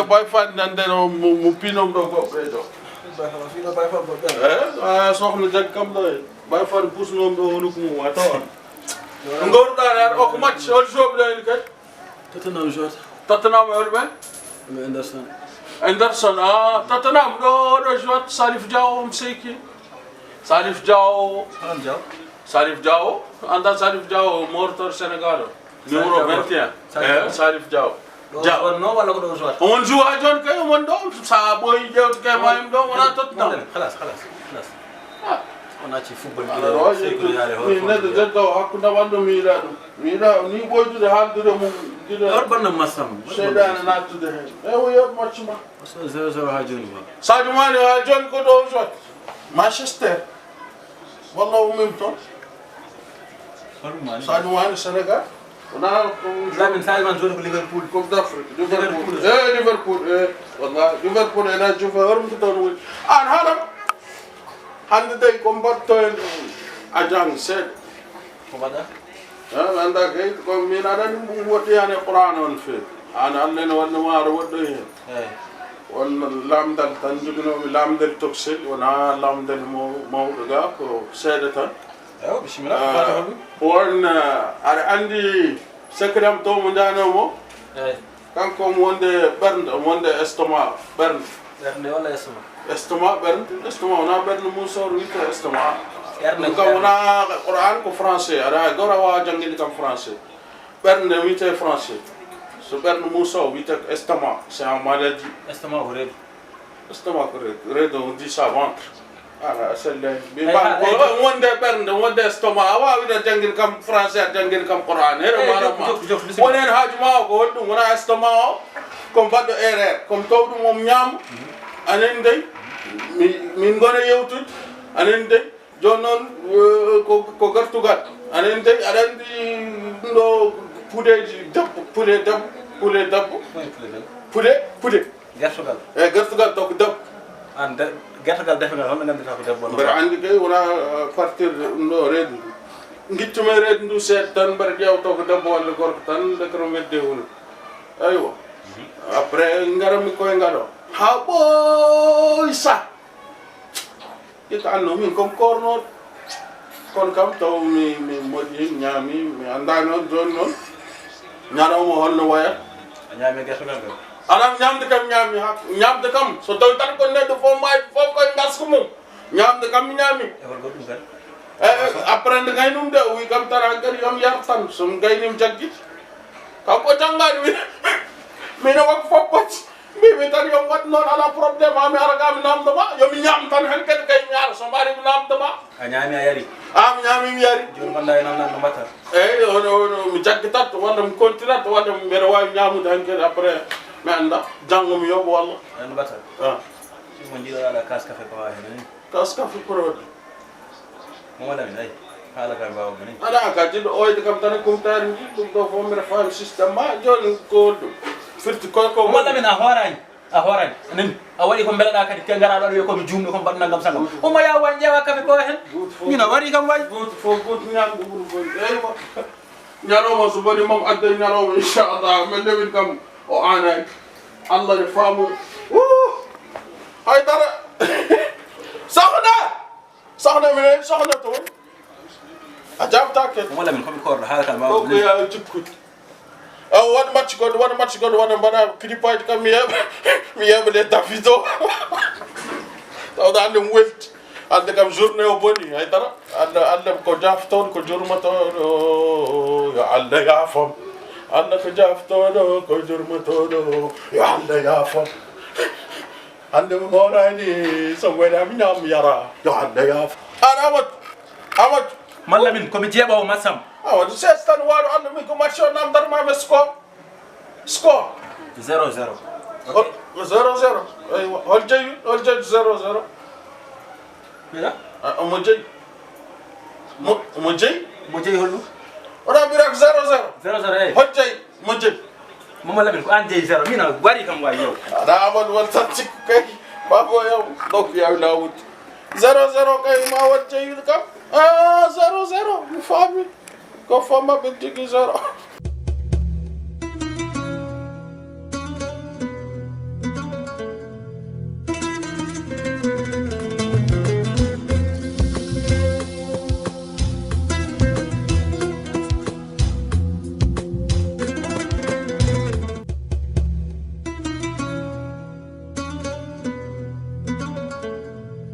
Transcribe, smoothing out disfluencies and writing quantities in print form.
Baye Fall nandeno mu pinom do ko bedo Baye Fall ko soxna jag kam do Baye Fall pusnom do wonu ko mu wato ngor da o ko match hol job do en kat Tottenham joueur Tottenham orbe Anderson Tottenham do joueur Salif Diao mseki Salif Diao Salif Diao anda Salif Diao mortor Senegal numéro 21 Salif Diao Diao no wala ko do joueur on joue a jon kay on do sa boy jewt kay mayim do wona Tottenham خلاص on a ci football bi ne de do hakunda wando mira ni boy de haldude mum Orban masam Seydana nattude hen o yob match ma so 0-0 ha joni ba Sadio Mané ha joni ko do joueur Manchester walla o même temps Sadio Mané Sénégal on a Lamine Sadio Mané joueur ko Liverpool Coupe d'Afrique Liverpool wallahi Liverpool ena jufa hormto ton woni an halam hande tay ko mbatto en ajang sed ko bada anda kay ko min adani mbu wotiyane Qur'an on fe an allen wonno maro woddo hen on lamdal tan jogino lamdal toksel wona lamdal mawdo ga ko seeda tan bismillah on ara andi sekram to mo danomo kanko mo wonde bernde wonde estomac bernde wala estomac wona bernde mo sor wite estomac ko wona Qur'an ko français ara gora wa jangini kam français bernde wite français so bernde mo so wite estomac c'est une maladie estomac redo on dit ça ventre ara selle bi ba ko wonde bernde wonde estomac wa wite jangini kam français jangini kam Qur'an ere marama wonen haaju ma ko dum wona estomac comme baddo erreur comme tawdum mom ñam anen dey min gona yewtud anen dey jonon ko gartugal anen dey adandi do pudeji dabbo pude dabbo pude gartugal to ko dabbo ande gartugal defal hono ngandita ko dabbo ber andi kay wona partir no redu ngittume redu ndu set tan ber jew to ko dabbo walla gorko tan de ko medde wul aywa après ngaram ko ngado ha boy sa ita anno min kom korno kon kam taw mi modi nyami mi andano don non nyaro mo holno waya nyami gesso gal alam nyamde kam nyami ha nyamde kam so taw tan ko neddo fo may fo ko ngas ko mum nyamde kam nyami après ngay num de wi kam tara gar yam yar tan sum ngay nim jaggi kam ko jangani mi no wak foppat mi tan yom wat non ala problème ami araga mi namdo ma yomi nyam tan hen ken kay ñaar so mari mi namdo ma nyami ayari nyami mi yari jur man lay nan no mata ono mi jaggitat wala mi continue wala mi bere wawi ñamude hen ken après mi anda jangum yob walla en bata si mo jira ala kas café ko wahi kas café pro mo wala mi ay hala ka bawo ni ada ka jido oyde kam tan ko tari dum do fo mi refa système ma joni ko do firti ko wala min a horani nen a wari ko belada kadi ke ngara do ko mi jumdo ko badna ngam sangam o ma ya wan jewa kafe ko hen mina wari kam way fo nyam do buru ko eywa nyaro mo so boni mom adda nyaro mo inshallah men lewin kam o anay Allah ne famu ay dara soxna mi soxna to a jamta ke wala min ko mi kordo hala kan bawo ko ya jikkut one match god one bana clipage kam mi yeb le Davido taw da andum welt ande kam journée o boni ay dara ande ko jafton ko jurmato ya Allah ya fam ande ko jafton ko jurmato ya Allah ya fam ande mo morani so wena mi nyam yara ya Allah ya fam amat Malamin ko mi jeba o masam awa du sestan waru ande mi ko match on am dar ma be score 0-0 0-0 ay hol jey 0-0 mira mo jey hollu ora birak 0-0 ay hol jey mo jey Malamin ko an jey 0 mina wari kam way yow ada amad wal tatik kay babo yow dok yaw lawut 0-0 kay ma wal jey kam 0-0 mi fami ko fama be jigi 0